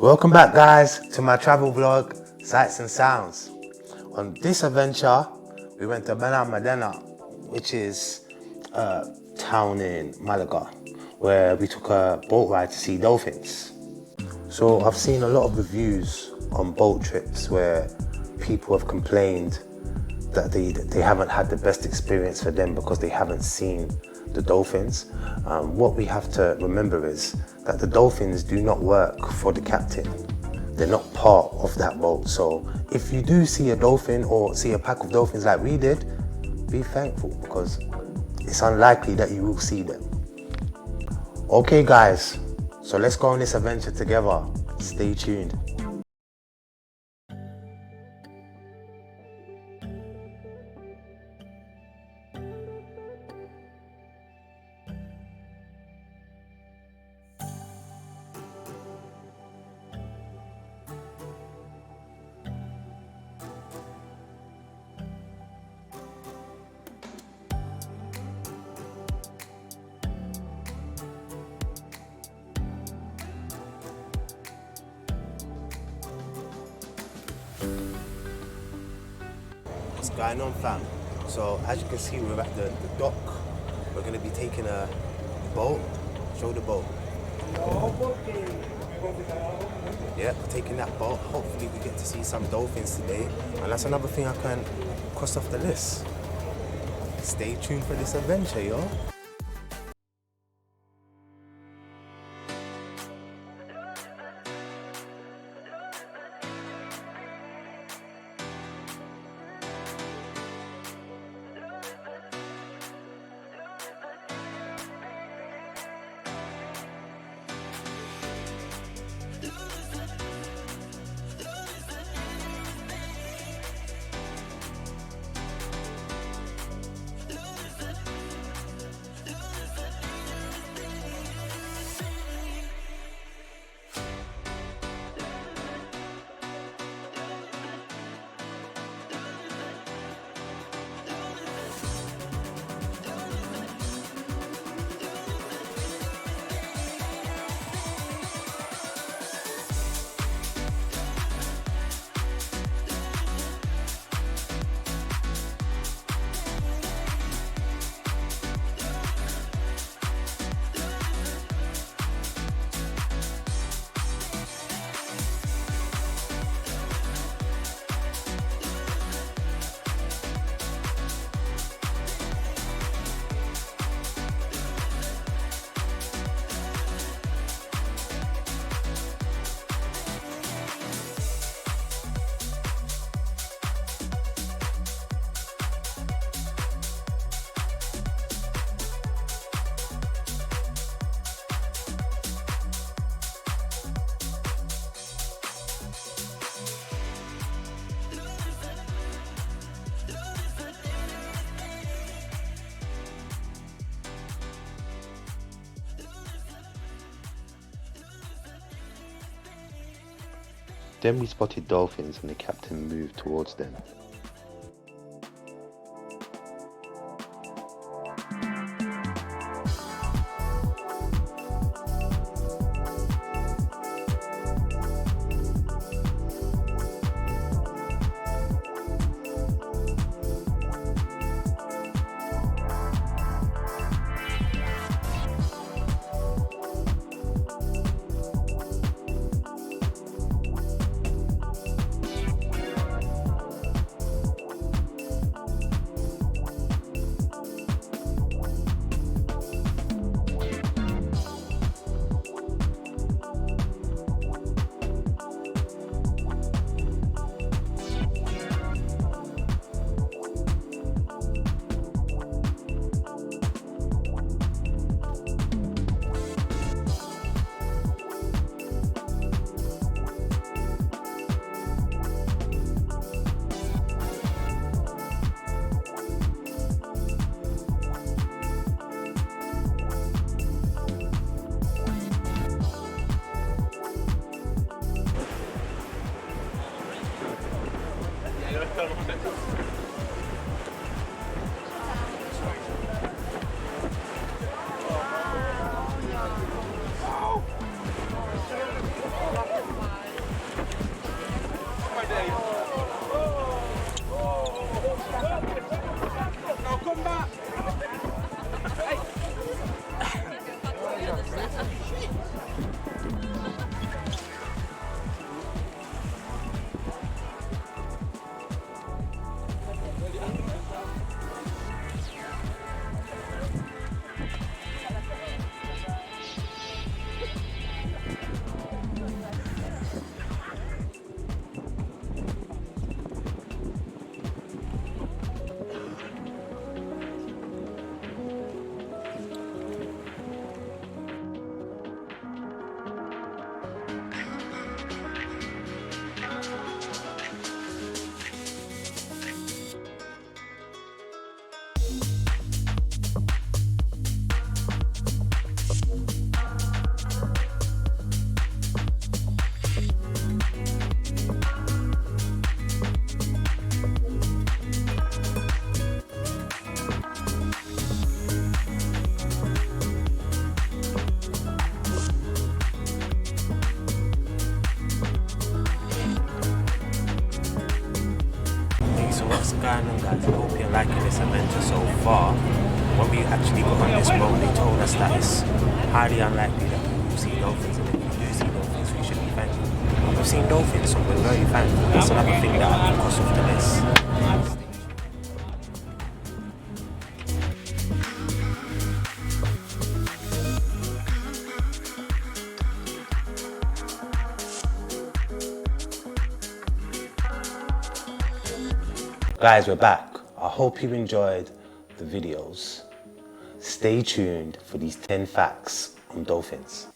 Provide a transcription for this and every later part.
Welcome back, guys, to my travel vlog, Sights and Sounds. On this adventure, we went to Benalmadena, which is a town in Malaga, where we took a boat ride to see dolphins. So I've seen a lot of reviews on boat trips where people have complained that they haven't had the best experience for them because they haven't seen the dolphins. What we have to remember is that the dolphins do not work for the captain. They're not part of that boat. So if you do see a dolphin or see a pack of dolphins like we did, be thankful because it's unlikely that you will see them. Okay guys, so let's go on this adventure together. Stay tuned. What's going on, fam? So as you can see, we're at the dock. We're going to be taking a boat. Show the boat. Yeah, we're taking that boat. Hopefully we get to see some dolphins today. And that's another thing I can cross off the list. Stay tuned for this adventure, yo. Then we spotted dolphins and the captain moved towards them. What's going on, guys? I hope you're liking this adventure so far. When we actually got on this boat, they told us that it's highly unlikely that we will see dolphins, and if we do see dolphins, we should be thankful. We've seen dolphins, so we're very thankful. That's another thing that I can cross off the list. Guys, we're back. I hope you enjoyed the videos. Stay tuned for these 10 facts on dolphins.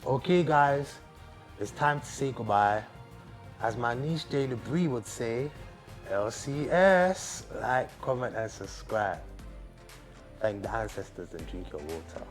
Okay guys, it's time to say goodbye. As my niece Jay Labrie would say, LCS, like, comment and subscribe. Thank the ancestors and drink your water.